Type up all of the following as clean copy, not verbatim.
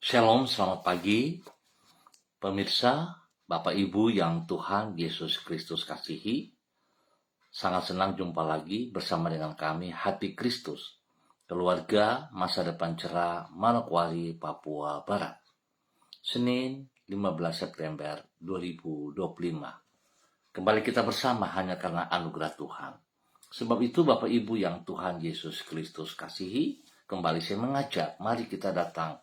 Shalom, selamat pagi, pemirsa, Bapak Ibu yang Tuhan Yesus Kristus kasihi. Sangat senang jumpa lagi bersama dengan kami, Hati Kristus, keluarga masa depan cerah Manokwari, Papua Barat. Senin 15 September 2025. Kembali kita bersama hanya karena anugerah Tuhan. Sebab itu Bapak Ibu yang Tuhan Yesus Kristus kasihi, kembali saya mengajak, mari kita datang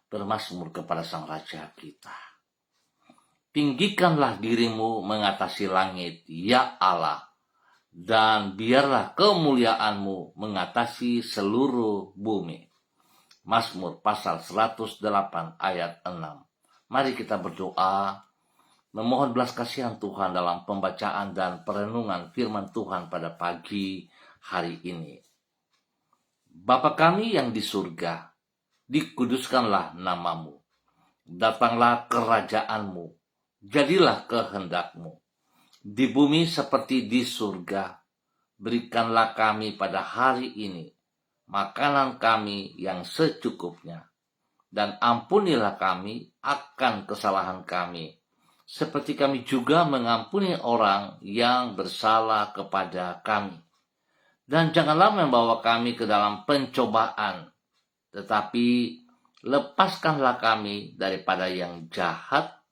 bermazmur kepada Sang Raja kita. Tinggikanlah dirimu mengatasi langit, ya Allah, dan biarlah kemuliaanmu mengatasi seluruh bumi. Mazmur pasal 108 ayat 6. Mari kita berdoa, memohon belas kasihan Tuhan dalam pembacaan dan perenungan firman Tuhan pada pagi hari ini. Bapa kami yang di surga, dikuduskanlah namamu. Datanglah kerajaanmu, jadilah kehendakmu. Di bumi seperti di surga, berikanlah kami pada hari ini makanan kami yang secukupnya. Dan ampunilah kami akan kesalahan kami, seperti kami juga mengampuni orang yang bersalah kepada kami. Dan janganlah membawa kami ke dalam pencobaan, tetapi lepaskanlah kami daripada yang jahat,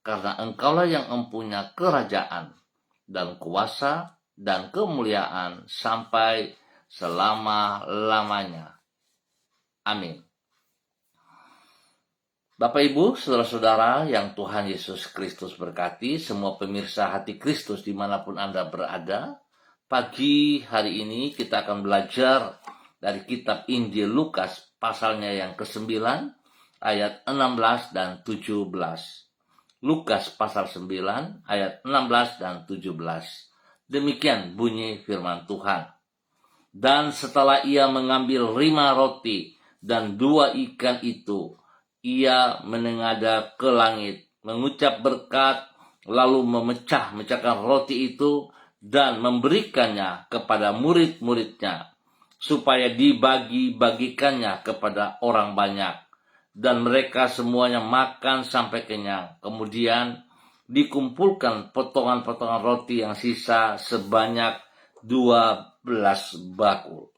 karena Engkaulah yang mempunyai kerajaan dan kuasa dan kemuliaan sampai selama-lamanya. Amin. Bapak Ibu, saudara-saudara yang Tuhan Yesus Kristus berkati, semua pemirsa Hati Kristus dimanapun Anda berada, pagi hari ini kita akan belajar dari kitab Injil Lukas pasalnya yang ke-9 ayat 16 dan 17. Lukas pasal 9 ayat 16 dan 17. Demikian bunyi firman Tuhan. Dan setelah ia mengambil 5 roti dan 2 ikan itu, ia menengadah ke langit, mengucap berkat, lalu memecahkan roti itu dan memberikannya kepada murid-muridnya, supaya dibagi-bagikannya kepada orang banyak. Dan mereka semuanya makan sampai kenyang. Kemudian dikumpulkan potongan-potongan roti yang sisa sebanyak 12 bakul.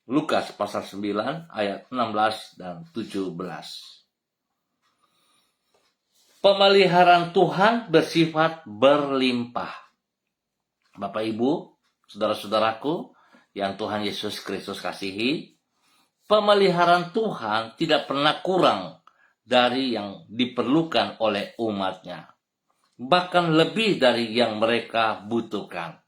Lukas pasal 9 ayat 16 dan 17. Pemeliharaan Tuhan bersifat berlimpah. Bapak Ibu, saudara-saudaraku yang Tuhan Yesus Kristus kasihi, pemeliharaan Tuhan tidak pernah kurang dari yang diperlukan oleh umatnya. Bahkan lebih dari yang mereka butuhkan.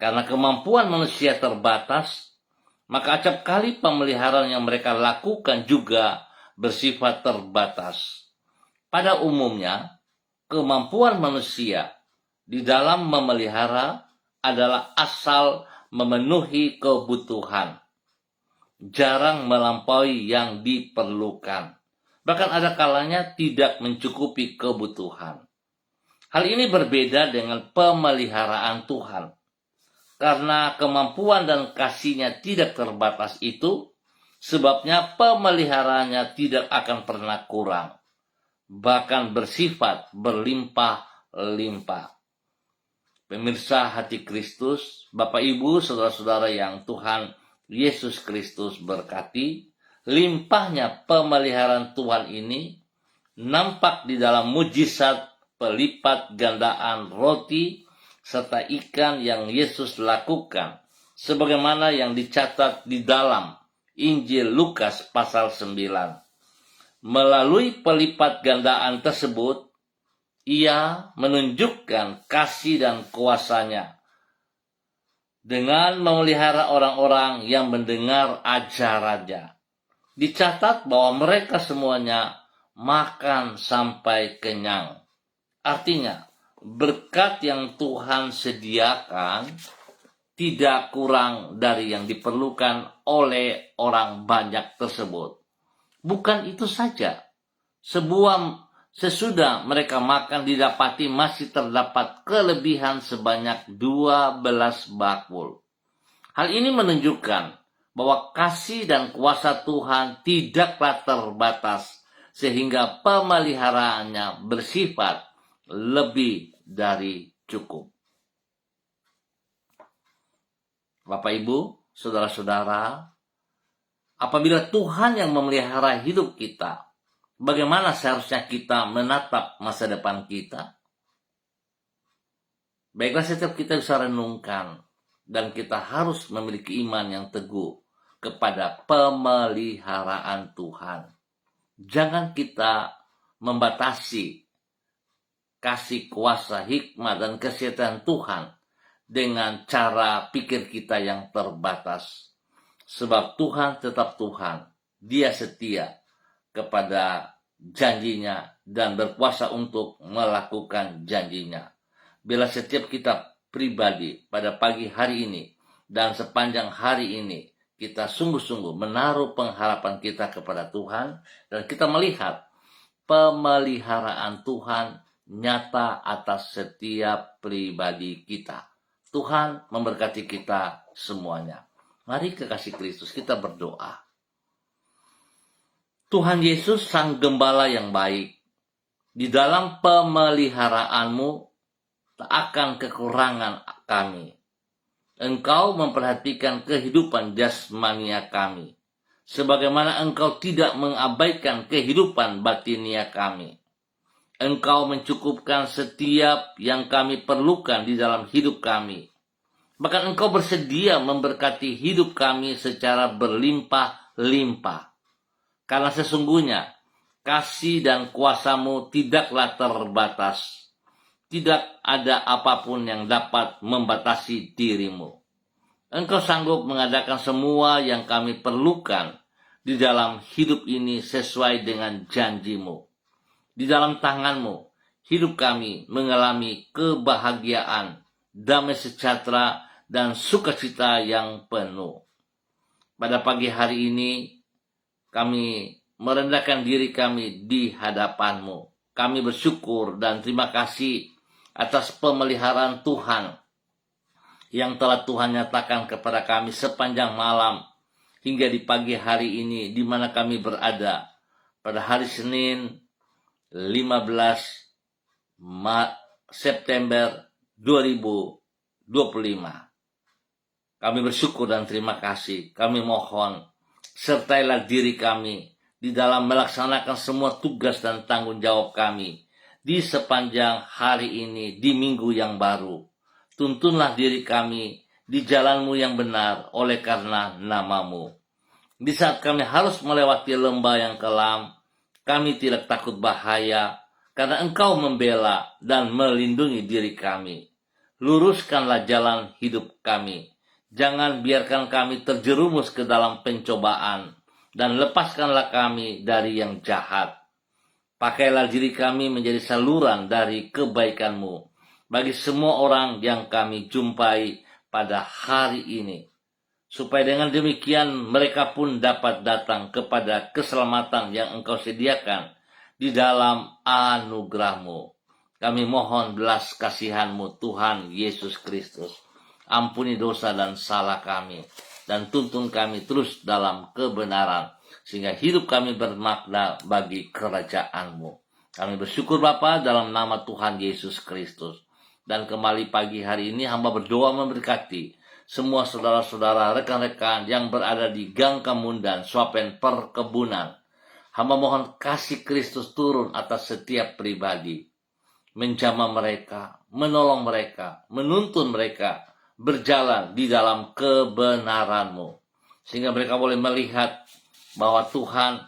Karena kemampuan manusia terbatas, maka acap kali pemeliharaan yang mereka lakukan juga bersifat terbatas. Pada umumnya, kemampuan manusia di dalam memelihara adalah asal memenuhi kebutuhan, jarang melampaui yang diperlukan. Bahkan ada kalanya tidak mencukupi kebutuhan. Hal ini berbeda dengan pemeliharaan Tuhan. Karena kemampuan dan kasih-Nya tidak terbatas itu, sebabnya pemeliharaannya tidak akan pernah kurang, bahkan bersifat berlimpah-limpah. Pemirsa Hati Kristus, Bapak Ibu, saudara-saudara yang Tuhan Yesus Kristus berkati, limpahnya pemeliharaan Tuhan ini nampak di dalam mujizat pelipat gandaan roti serta ikan yang Yesus lakukan, sebagaimana yang dicatat di dalam Injil Lukas pasal 9. Melalui pelipat gandaan tersebut, ia menunjukkan kasih dan kuasa-Nya dengan memelihara orang-orang yang mendengar ajaran-Nya. Dicatat bahwa mereka semuanya makan sampai kenyang. Artinya, berkat yang Tuhan sediakan tidak kurang dari yang diperlukan oleh orang banyak tersebut. Bukan itu saja, sesudah mereka makan didapati masih terdapat kelebihan sebanyak 12 bakul. Hal ini menunjukkan bahwa kasih dan kuasa Tuhan tidaklah terbatas sehingga pemeliharaannya bersifat lebih dari cukup. Bapak, Ibu, saudara-saudara, apabila Tuhan yang memelihara hidup kita, bagaimana seharusnya kita menatap masa depan kita? Baiklah, setiap kita bisa renungkan, dan kita harus memiliki iman yang teguh kepada pemeliharaan Tuhan. Jangan kita membatasi kasih kuasa, hikmat, dan kesehatan Tuhan dengan cara pikir kita yang terbatas. Sebab Tuhan tetap Tuhan. Dia setia kepada janjinya dan berkuasa untuk melakukan janjinya. Bila setiap kita pribadi pada pagi hari ini dan sepanjang hari ini kita sungguh-sungguh menaruh pengharapan kita kepada Tuhan, dan kita melihat pemeliharaan Tuhan nyata atas setiap pribadi kita. Tuhan memberkati kita semuanya. Mari kekasih Kristus, kita berdoa. Tuhan Yesus, Sang Gembala yang baik, di dalam pemeliharaanmu tak akan kekurangan kami. Engkau memperhatikan kehidupan jasmania kami, sebagaimana Engkau tidak mengabaikan kehidupan batinia kami. Engkau mencukupkan setiap yang kami perlukan di dalam hidup kami. Bahkan Engkau bersedia memberkati hidup kami secara berlimpah-limpah. Karena sesungguhnya kasih dan kuasa-Mu tidaklah terbatas. Tidak ada apapun yang dapat membatasi diri-Mu. Engkau sanggup mengadakan semua yang kami perlukan di dalam hidup ini sesuai dengan janji-Mu. Di dalam tangan-Mu, hidup kami mengalami kebahagiaan, damai sejahtera, dan sukacita yang penuh. Pada pagi hari ini, kami merendahkan diri kami di hadapan-Mu. Kami bersyukur dan terima kasih atas pemeliharaan Tuhan yang telah Tuhan nyatakan kepada kami sepanjang malam hingga di pagi hari ini, di mana kami berada pada hari Senin 15 September 2025. Kami bersyukur dan terima kasih. Kami mohon, sertailah diri kami di dalam melaksanakan semua tugas dan tanggung jawab kami di sepanjang hari ini, di minggu yang baru. Tuntunlah diri kami di jalan-Mu yang benar oleh karena nama-Mu. Di saat kami harus melewati lembah yang kelam, kami tidak takut bahaya, karena Engkau membela dan melindungi diri kami. Luruskanlah jalan hidup kami. Jangan biarkan kami terjerumus ke dalam pencobaan, dan lepaskanlah kami dari yang jahat. Pakailah diri kami menjadi saluran dari kebaikan-Mu bagi semua orang yang kami jumpai pada hari ini, supaya dengan demikian mereka pun dapat datang kepada keselamatan yang Engkau sediakan di dalam anugerah-Mu. Kami mohon belas kasihan-Mu, Tuhan Yesus Kristus. Ampuni dosa dan salah kami, dan tuntun kami terus dalam kebenaran, sehingga hidup kami bermakna bagi kerajaan-Mu. Kami bersyukur Bapa dalam nama Tuhan Yesus Kristus. Dan kembali pagi hari ini hamba berdoa memberkati semua saudara-saudara, rekan-rekan yang berada di Gang Kemundan, Swapen Perkebunan. Hamba mohon kasih Kristus turun atas setiap pribadi, menjamah mereka, menolong mereka, menuntun mereka berjalan di dalam kebenaran-Mu, sehingga mereka boleh melihat bahwa Tuhan,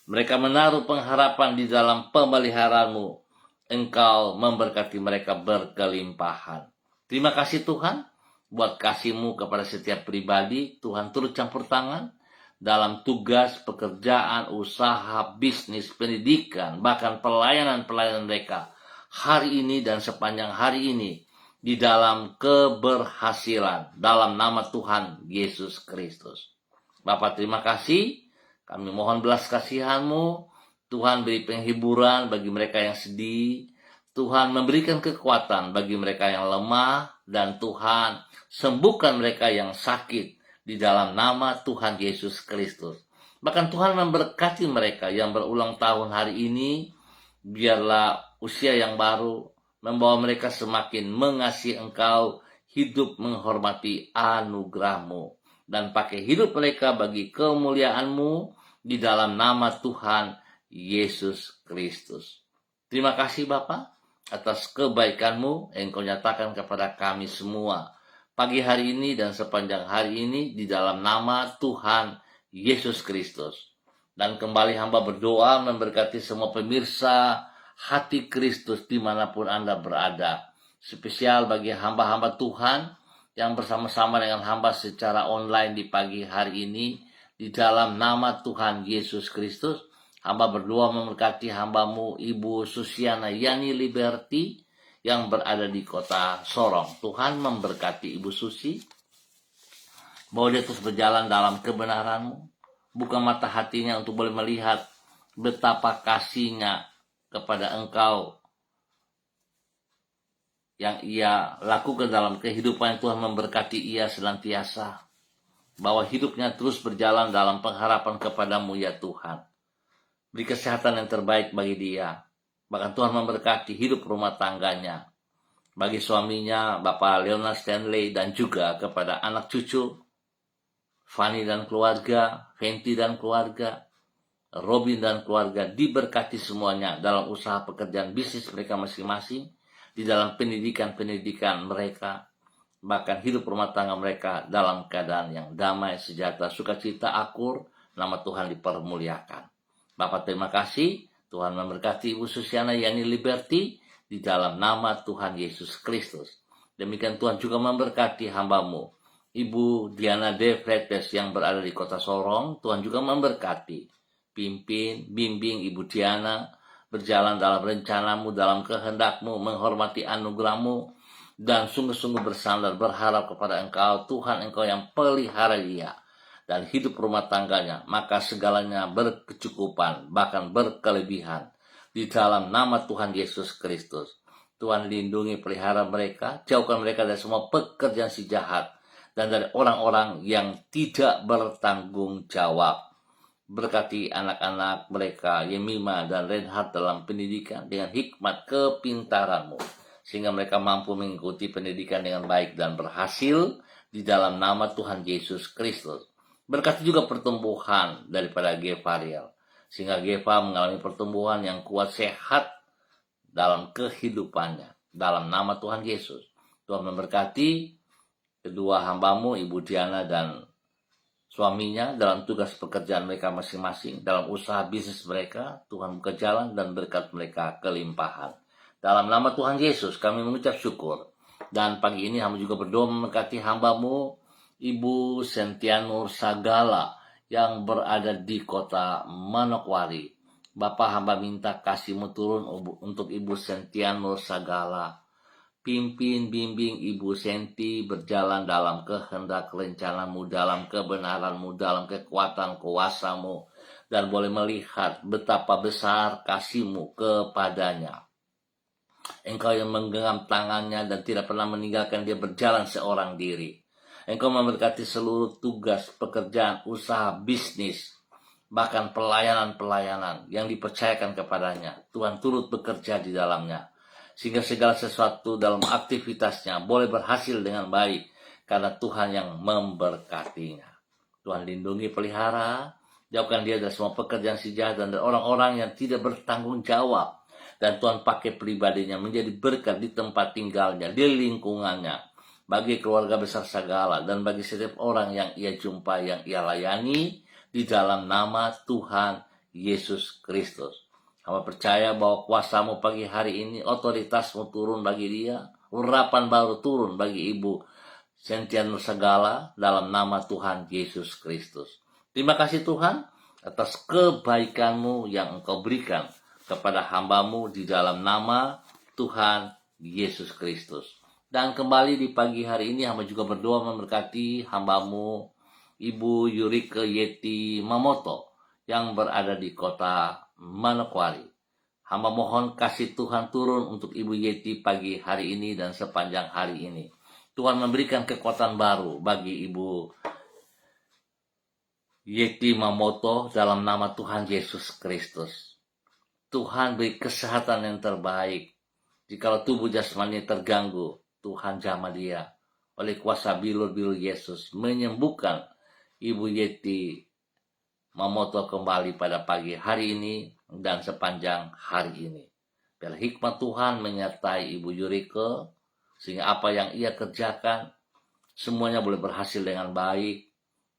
mereka menaruh pengharapan di dalam pemeliharaan-Mu. Engkau memberkati mereka berkelimpahan. Terima kasih Tuhan buat kasih-Mu kepada setiap pribadi. Tuhan turut campur tangan dalam tugas, pekerjaan, usaha, bisnis, pendidikan, bahkan pelayanan-pelayanan mereka hari ini dan sepanjang hari ini, di dalam keberhasilan dalam nama Tuhan Yesus Kristus. Bapa, terima kasih. Kami mohon belas kasihan-Mu. Tuhan beri penghiburan bagi mereka yang sedih. Tuhan memberikan kekuatan bagi mereka yang lemah. Dan Tuhan sembuhkan mereka yang sakit di dalam nama Tuhan Yesus Kristus. Bahkan Tuhan memberkati mereka yang berulang tahun hari ini. Biarlah usia yang baru membawa mereka semakin mengasihi Engkau, hidup menghormati anugerah-Mu, dan pakai hidup mereka bagi kemuliaan-Mu di dalam nama Tuhan Yesus Kristus. Terima kasih Bapa atas kebaikan-Mu yang Engkau nyatakan kepada kami semua pagi hari ini dan sepanjang hari ini di dalam nama Tuhan Yesus Kristus. Dan kembali hamba berdoa memberkati semua pemirsa Hati Kristus dimanapun Anda berada. Spesial bagi hamba-hamba Tuhan yang bersama-sama dengan hamba secara online di pagi hari ini. Di dalam nama Tuhan Yesus Kristus, hamba berdoa memberkati hambamu Ibu Susiana Yani Liberty yang berada di kota Sorong. Tuhan memberkati Ibu Susi, bahwa dia terus berjalan dalam kebenaran-Mu. Buka mata hatinya untuk boleh melihat betapa kasih-Nya kepada Engkau yang ia lakukan dalam kehidupan. Tuhan memberkati ia senantiasa, bahwa hidupnya terus berjalan dalam pengharapan kepadamu ya Tuhan. Beri kesehatan yang terbaik bagi dia. Bahkan Tuhan memberkati hidup rumah tangganya, bagi suaminya Bapak Leonard Stanley, dan juga kepada anak cucu Fanny dan keluarga, Fenty dan keluarga, Robin dan keluarga. Diberkati semuanya dalam usaha pekerjaan bisnis mereka masing-masing, di dalam pendidikan mereka, bahkan hidup rumah tangga mereka dalam keadaan yang damai, sejahtera, sukacita, akur. Nama Tuhan dipermuliakan. Bapak terima kasih. Tuhan memberkati Ibu Susiana Yani Liberty di dalam nama Tuhan Yesus Kristus. Demikian Tuhan juga memberkati hambamu Ibu Diana De Fretes yang berada di kota Sorong. Tuhan juga memberkati, pimpin, bimbing Ibu Diana berjalan dalam rencanamu, dalam kehendak-Mu, menghormati anugerah-Mu, dan sungguh-sungguh bersandar berharap kepada Engkau. Tuhan, Engkau yang pelihara dia dan hidup rumah tangganya, maka segalanya berkecukupan, bahkan berkelebihan di dalam nama Tuhan Yesus Kristus. Tuhan lindungi, pelihara mereka, jauhkan mereka dari semua pekerjaan si jahat dan dari orang-orang yang tidak bertanggung jawab. Berkati anak-anak mereka, Yemima dan Reinhard, dalam pendidikan dengan hikmat kepintaran-Mu, sehingga mereka mampu mengikuti pendidikan dengan baik dan berhasil di dalam nama Tuhan Yesus Kristus. Berkati juga pertumbuhan daripada Gevariel, sehingga Geva mengalami pertumbuhan yang kuat, sehat dalam kehidupannya, dalam nama Tuhan Yesus. Tuhan memberkati kedua hambamu Ibu Diana dan suaminya dalam tugas pekerjaan mereka masing-masing, dalam usaha bisnis mereka. Tuhan buka jalan dan berkat mereka kelimpahan. Dalam nama Tuhan Yesus kami mengucap syukur. Dan pagi ini hamba juga berdoa memberkati hambamu Ibu Sentianur Sagala yang berada di kota Manokwari. Bapak, hamba minta kasih-Mu turun untuk Ibu Sentianur Sagala. Pimpin, bimbing Ibu Senti berjalan dalam kehendak rencana-Mu, dalam kebenaran-Mu, dalam kekuatan kuasa-Mu, dan boleh melihat betapa besar kasih-Mu kepadanya. Engkau yang menggenggam tangannya dan tidak pernah meninggalkan dia berjalan seorang diri. Engkau memberkati seluruh tugas, pekerjaan, usaha, bisnis, bahkan pelayanan-pelayanan yang dipercayakan kepadanya. Tuhan turut bekerja di dalamnya, sehingga segala sesuatu dalam aktivitasnya boleh berhasil dengan baik, karena Tuhan yang memberkatinya. Tuhan lindungi, pelihara, jauhkan dia dari semua pekerjaan si jahat dan dari orang-orang yang tidak bertanggung jawab. Dan Tuhan pakai pribadinya menjadi berkat di tempat tinggalnya, di lingkungannya, bagi keluarga besar Sagala, dan bagi setiap orang yang ia jumpai, yang ia layani, di dalam nama Tuhan Yesus Kristus. Hamba percaya bahwa kuasa-Mu pagi hari ini, otoritas-Mu turun bagi dia, urapan baru turun bagi Ibu Sentianur Sagala, dalam nama Tuhan Yesus Kristus. Terima kasih Tuhan atas kebaikan-Mu yang Engkau berikan kepada hamba-Mu di dalam nama Tuhan Yesus Kristus. Dan kembali di pagi hari ini hamba juga berdoa memberkati hamba-Mu Ibu Yurike Yeti Mamoto yang berada di kota Manokwari. Hamba mohon kasih Tuhan turun untuk Ibu Yeti pagi hari ini dan sepanjang hari ini. Tuhan memberikan kekuatan baru bagi Ibu Yeti Mamoto dalam nama Tuhan Yesus Kristus. Tuhan beri kesehatan yang terbaik. Jikalau tubuh jasmani terganggu, Tuhan jamah dia. Oleh kuasa bilur-bilur Yesus menyembuhkan Ibu Yeti Mamoto kembali pada pagi hari ini dan sepanjang hari ini. Biar hikmat Tuhan menyertai Ibu Yurike, sehingga apa yang ia kerjakan semuanya boleh berhasil dengan baik.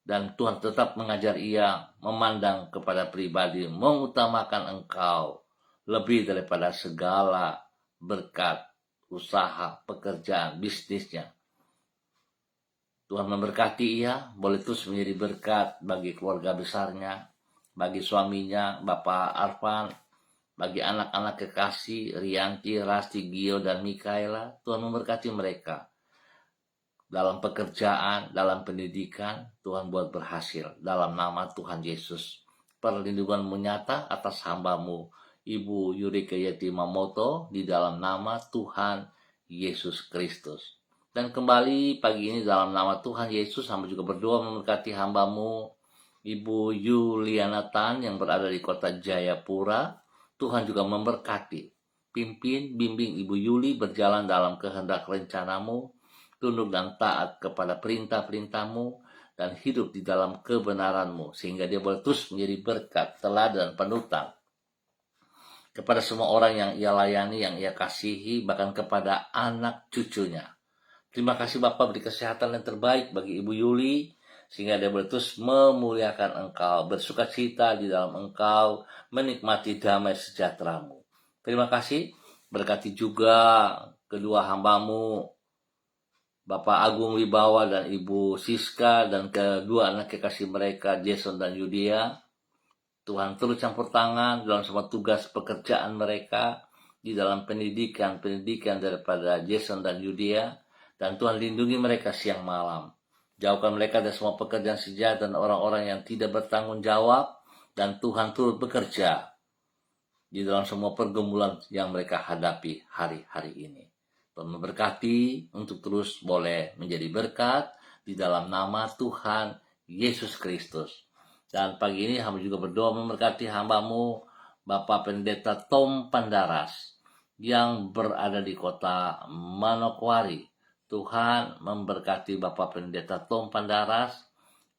Dan Tuhan tetap mengajar ia memandang kepada pribadi, mengutamakan Engkau lebih daripada segala berkat, usaha, pekerjaan, bisnisnya. Tuhan memberkati ia, boleh terus menjadi berkat bagi keluarga besarnya, bagi suaminya, Bapak Arfan, bagi anak-anak kekasih, Rianti, Rasti, Gio, dan Mikaela. Tuhan memberkati mereka. Dalam pekerjaan, dalam pendidikan, Tuhan buat berhasil. Dalam nama Tuhan Yesus. Perlindungan nyata atas hamba-Mu, Ibu Yurike Yeti Mamoto, di dalam nama Tuhan Yesus Kristus. Dan kembali pagi ini dalam nama Tuhan Yesus, hamba juga berdoa memberkati hamba-Mu, Ibu Yuliana Tan yang berada di kota Jayapura. Tuhan juga memberkati. Pimpin, bimbing Ibu Yuli berjalan dalam kehendak rencana-Mu, tunduk dan taat kepada perintah-perintah-Mu, dan hidup di dalam kebenaran-Mu, sehingga dia boleh terus menjadi berkat, teladan, panutan kepada semua orang yang ia layani, yang ia kasihi, bahkan kepada anak cucunya. Terima kasih Bapak, beri kesehatan yang terbaik bagi Ibu Yuli, sehingga dia boleh terus memuliakan Engkau, bersuka cita di dalam Engkau, menikmati damai sejahtera-Mu. Terima kasih, berkati juga kedua hamba-Mu, Bapak Agung Wibawa dan Ibu Siska, dan kedua anak kekasih mereka, Jason dan Yudia. Tuhan terus campur tangan dalam semua tugas pekerjaan mereka, di dalam pendidikan daripada Jason dan Yudia, dan Tuhan lindungi mereka siang malam. Jauhkan mereka dari semua pekerjaan sejahat dan orang-orang yang tidak bertanggung jawab, dan Tuhan turut bekerja di dalam semua pergumulan yang mereka hadapi hari-hari ini. Tuhan memberkati untuk terus boleh menjadi berkat di dalam nama Tuhan Yesus Kristus. Dan pagi ini hamba juga berdoa memberkati hamba-Mu, Bapak Pendeta Tom Pandaras, yang berada di kota Manokwari. Tuhan memberkati Bapak Pendeta Tom Pandaras,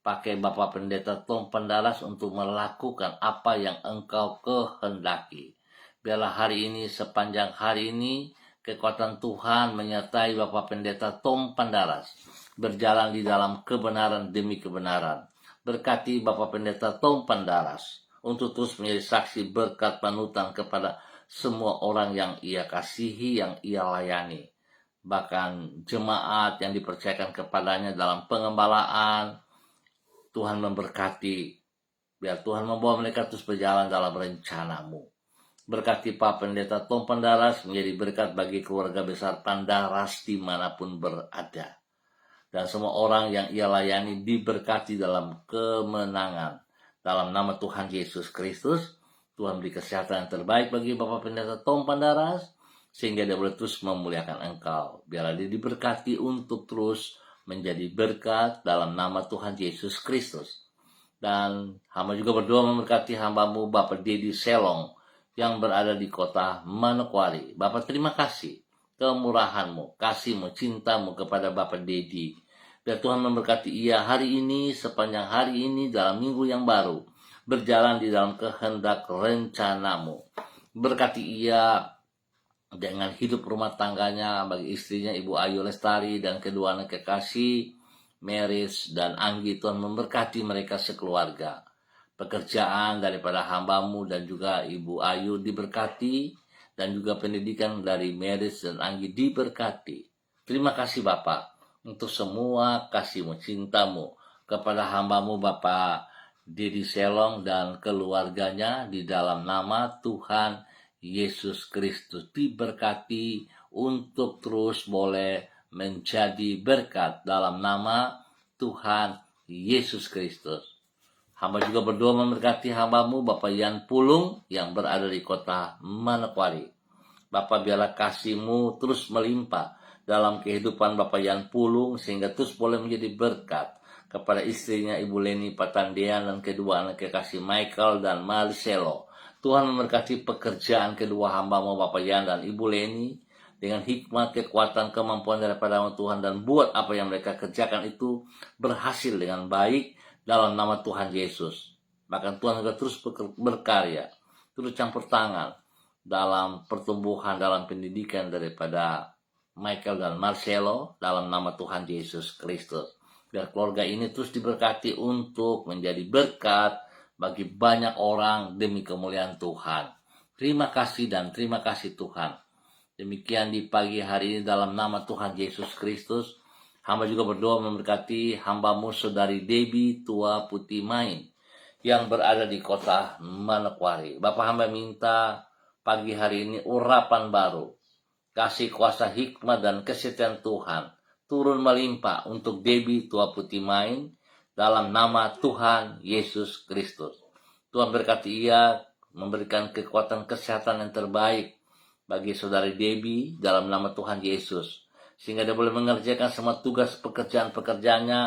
pakai Bapak Pendeta Tom Pandaras untuk melakukan apa yang Engkau kehendaki. Biarlah hari ini, sepanjang hari ini, kekuatan Tuhan menyertai Bapak Pendeta Tom Pandaras, berjalan di dalam kebenaran demi kebenaran. Berkati Bapak Pendeta Tom Pandaras untuk terus menjadi saksi berkat panutan kepada semua orang yang ia kasihi, yang ia layani. Bahkan jemaat yang dipercayakan kepadanya dalam pengembalaan, Tuhan memberkati. Biar Tuhan membawa mereka terus berjalan dalam rencana-Mu. Berkati Pak Pendeta Tom Pandaras menjadi berkat bagi keluarga besar Pandaras dimanapun berada. Dan semua orang yang ia layani diberkati dalam kemenangan. Dalam nama Tuhan Yesus Kristus, Tuhan beri kesehatan yang terbaik bagi Bapak Pendeta Tom Pandaras, sehingga dia boleh terus memuliakan Engkau. Biarlah dia diberkati untuk terus menjadi berkat dalam nama Tuhan Yesus Kristus. Dan hamba juga berdoa memberkati hamba-Mu Bapak Dedi Selong, yang berada di kota Manokwari. Bapak terima kasih kemurahan-Mu, kasih-Mu, cinta-Mu kepada Bapak Dedi. Biar Tuhan memberkati ia hari ini, sepanjang hari ini, dalam minggu yang baru, berjalan di dalam kehendak rencana-Mu. Berkati ia dengan hidup rumah tangganya, bagi istrinya Ibu Ayu Lestari dan kedua anak kekasih, Meris dan Anggi. Tuhan memberkati mereka sekeluarga. Pekerjaan daripada hamba-Mu dan juga Ibu Ayu diberkati, dan juga pendidikan dari Meris dan Anggi diberkati. Terima kasih Bapak untuk semua kasih-Mu, cinta-Mu kepada hamba-Mu Bapak Dedi Selong dan keluarganya, di dalam nama Tuhan Yesus Kristus. Diberkati untuk terus boleh menjadi berkat dalam nama Tuhan Yesus Kristus. Hamba juga berdoa memberkati hamba-Mu Bapak Yan Pulung yang berada di kota Manokwari. Bapak biarlah kasih-Mu terus melimpah dalam kehidupan Bapak Yan Pulung, sehingga terus boleh menjadi berkat kepada istrinya Ibu Leni Patandean dan kedua anak kekasih Michael dan Marcelo. Tuhan memberkati pekerjaan kedua hamba-Mu Bapak Jan dan Ibu Leni dengan hikmat, kekuatan, kemampuan daripada Tuhan, dan buat apa yang mereka kerjakan itu berhasil dengan baik dalam nama Tuhan Yesus. Bahkan Tuhan juga terus berkarya, terus campur tangan dalam pertumbuhan, dalam pendidikan daripada Michael dan Marcelo dalam nama Tuhan Yesus Kristus. Biar keluarga ini terus diberkati untuk menjadi berkat bagi banyak orang demi kemuliaan Tuhan. Terima kasih dan terima kasih Tuhan. Demikian di pagi hari ini dalam nama Tuhan Yesus Kristus. Hamba juga berdoa memberkati hamba-Mu Saudari Debbie Tua Putih Main yang berada di kota Manokwari. Bapak hamba minta pagi hari ini urapan baru, kasih kuasa hikmat dan kesetiaan Tuhan turun melimpah untuk Debbie Tua Putih Main dalam nama Tuhan Yesus Kristus. Tuhan berkati ia, memberikan kekuatan kesehatan yang terbaik bagi saudari Debbie dalam nama Tuhan Yesus, sehingga dia boleh mengerjakan semua tugas pekerjaan-pekerjaannya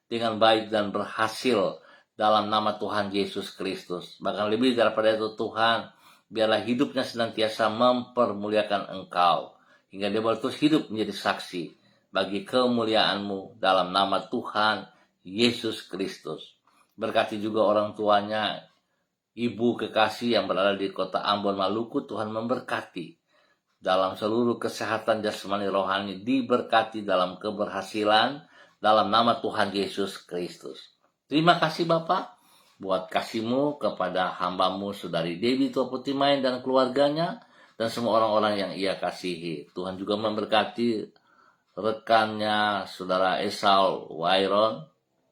dengan baik dan berhasil dalam nama Tuhan Yesus Kristus. Bahkan lebih daripada itu Tuhan, biarlah hidupnya senantiasa mempermuliakan Engkau, hingga dia boleh terus hidup menjadi saksi bagi kemuliaan-Mu dalam nama Tuhan Yesus Kristus. Berkati juga orang tuanya, Ibu kekasih yang berada di kota Ambon, Maluku. Tuhan memberkati dalam seluruh kesehatan jasmani rohani, diberkati dalam keberhasilan dalam nama Tuhan Yesus Kristus. Terima kasih Bapak buat kasih-Mu kepada hamba-Mu Saudari Debbie Tua Putih Main dan keluarganya dan semua orang-orang yang ia kasihi. Tuhan juga memberkati rekannya Saudara Esau Wairon.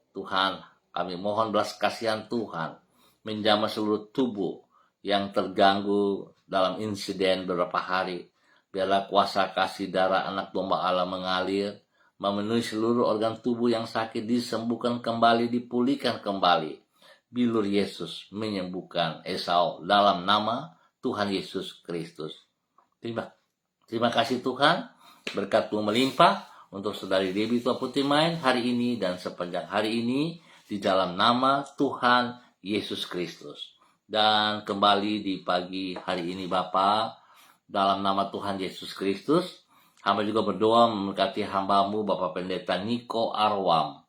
Tuhan, kami mohon belas kasihan Tuhan menjamah seluruh tubuh yang terganggu dalam insiden beberapa hari. Biarlah kuasa kasih darah anak domba Allah mengalir, memenuhi seluruh organ tubuh yang sakit, disembuhkan kembali, dipulihkan kembali. Bilur Yesus menyembuhkan Esau dalam nama Tuhan Yesus Kristus. Terima kasih Tuhan. Berkat-Mu melimpah untuk saudari Debbie Tua Putih Main hari ini dan sepanjang hari ini di dalam nama Tuhan Yesus Kristus. Dan kembali di pagi hari ini Bapa, dalam nama Tuhan Yesus Kristus, hamba juga berdoa memberkati hamba-Mu Bapak Pendeta Niko Arwam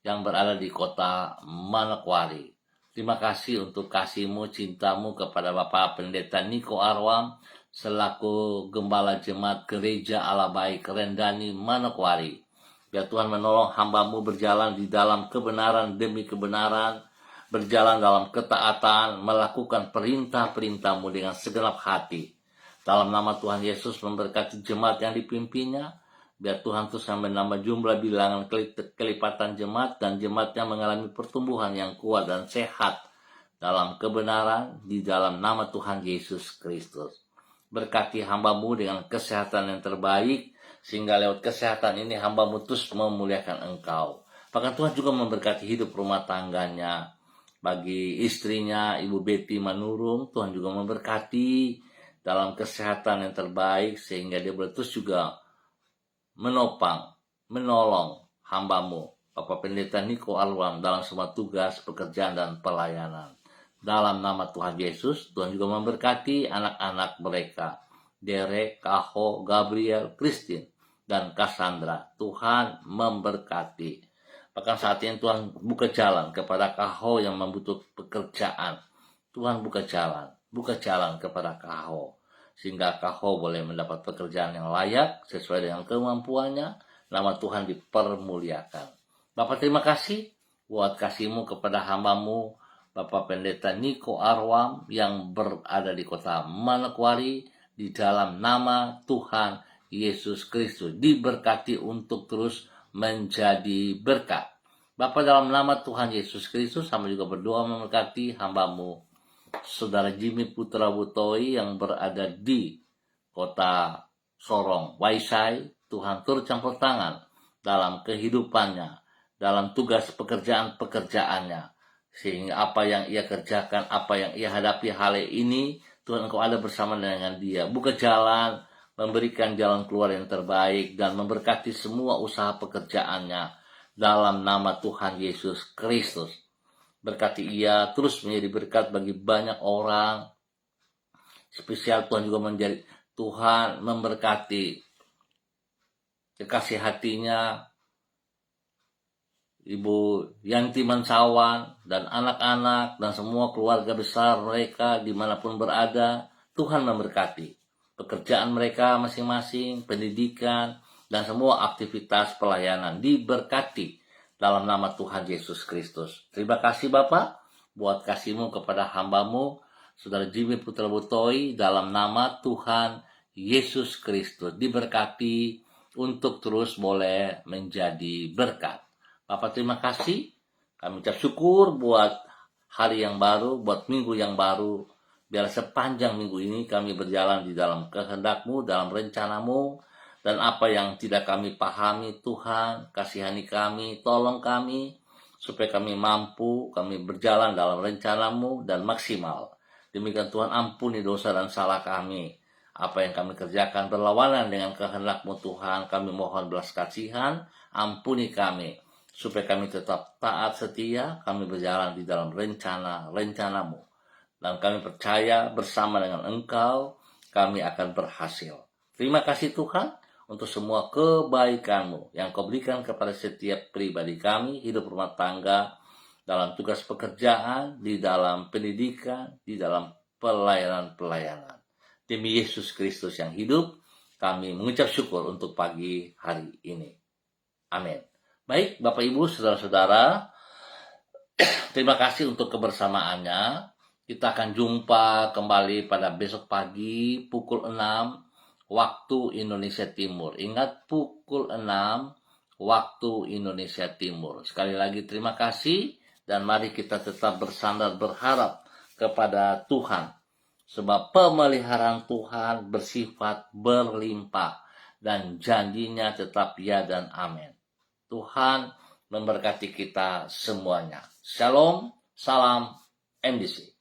yang berada di kota Manokwari. Terima kasih untuk kasih-Mu, cinta-Mu kepada Bapak Pendeta Niko Arwam selaku Gembala Jemaat Gereja Allah Baik Rendani Manokwari. Biar Tuhan menolong hamba-Mu berjalan di dalam kebenaran demi kebenaran, berjalan dalam ketaatan, melakukan perintah-perintah-Mu dengan segenap hati. Dalam nama Tuhan Yesus memberkati jemaat yang dipimpinnya, biar Tuhan terus menambah jumlah bilangan kelipatan jemaat dan jemaatnya mengalami pertumbuhan yang kuat dan sehat dalam kebenaran di dalam nama Tuhan Yesus Kristus. Berkati hamba-Mu dengan kesehatan yang terbaik, sehingga lewat kesehatan ini hamba-Mu terus memuliakan Engkau. Bahkan Tuhan juga memberkati hidup rumah tangganya. Bagi istrinya Ibu Betty Manurung, Tuhan juga memberkati dalam kesehatan yang terbaik, sehingga dia boleh terus juga menopang, menolong hamba-Mu Bapak Pendeta Niko Arwam dalam semua tugas, pekerjaan, dan pelayanan. Dalam nama Tuhan Yesus, Tuhan juga memberkati anak-anak mereka, Derek, Kaho, Gabriel, Christine, dan Cassandra. Tuhan memberkati. Bahkan saat ini Tuhan buka jalan kepada Kaho yang membutuhkan pekerjaan. Tuhan buka jalan kepada Kaho, sehingga Kaho boleh mendapat pekerjaan yang layak sesuai dengan kemampuannya. Nama Tuhan dipermuliakan. Bapak terima kasih buat kasih-Mu kepada hamba-Mu Bapak Pendeta Niko Arwam yang berada di kota Manokwari. Di dalam nama Tuhan Yesus Kristus diberkati untuk terus menjadi berkat. Bapak, dalam nama Tuhan Yesus Kristus, hamba juga berdoa memberkati hamba-Mu Saudara Jimmy Putra Butoi yang berada di kota Sorong, Waisai. Tuhan turut campur tangan dalam kehidupannya, dalam tugas pekerjaan-pekerjaannya, sehingga apa yang ia kerjakan, apa yang ia hadapi hari ini, Tuhan Engkau ada bersama dengan dia. Buka jalan, memberikan jalan keluar yang terbaik, dan memberkati semua usaha pekerjaannya. dalam nama Tuhan Yesus Kristus. Berkati ia terus menjadi berkat bagi banyak orang. Spesial Tuhan juga menjadi Tuhan memberkati kekasih hatinya Ibu Yanti Mansawan dan anak-anak dan semua keluarga besar mereka dimanapun berada. Tuhan memberkati pekerjaan mereka masing-masing, pendidikan, dan semua aktivitas pelayanan diberkati dalam nama Tuhan Yesus Kristus. Terima kasih Bapak buat kasih-Mu kepada hamba-Mu, Saudara Jimmy Putra Butoi, dalam nama Tuhan Yesus Kristus. Diberkati untuk terus boleh menjadi berkat. Bapak terima kasih. Kami ucap syukur buat hari yang baru, buat minggu yang baru. Biar sepanjang minggu ini kami berjalan di dalam kehendak-Mu, dalam rencana-Mu. Dan apa yang tidak kami pahami, Tuhan, kasihani kami, tolong kami, supaya kami mampu, kami berjalan dalam rencana-Mu dan maksimal. Demikian Tuhan, ampuni dosa dan salah kami. Apa yang kami kerjakan berlawanan dengan kehendak-Mu Tuhan, kami mohon belas kasihan, ampuni kami. Supaya kami tetap taat setia, kami berjalan di dalam rencana-Mu. Dan kami percaya bersama dengan Engkau, kami akan berhasil. Terima kasih Tuhan untuk semua kebaikan-Mu yang Kau berikan kepada setiap pribadi kami, hidup rumah tangga, dalam tugas pekerjaan, di dalam pendidikan, di dalam pelayanan-pelayanan. Demi Yesus Kristus yang hidup, kami mengucap syukur untuk pagi hari ini. Amin. Baik, Bapak Ibu, Saudara-saudara, terima kasih untuk kebersamaannya. Kita akan jumpa kembali pada besok pagi pukul 6 waktu Indonesia Timur. Ingat, pukul 6 waktu Indonesia Timur. Sekali lagi terima kasih dan mari kita tetap bersandar berharap kepada Tuhan. Sebab pemeliharaan Tuhan bersifat berlimpah dan janjinya tetap ya dan amin. Tuhan memberkati kita semuanya. Shalom, salam MDC.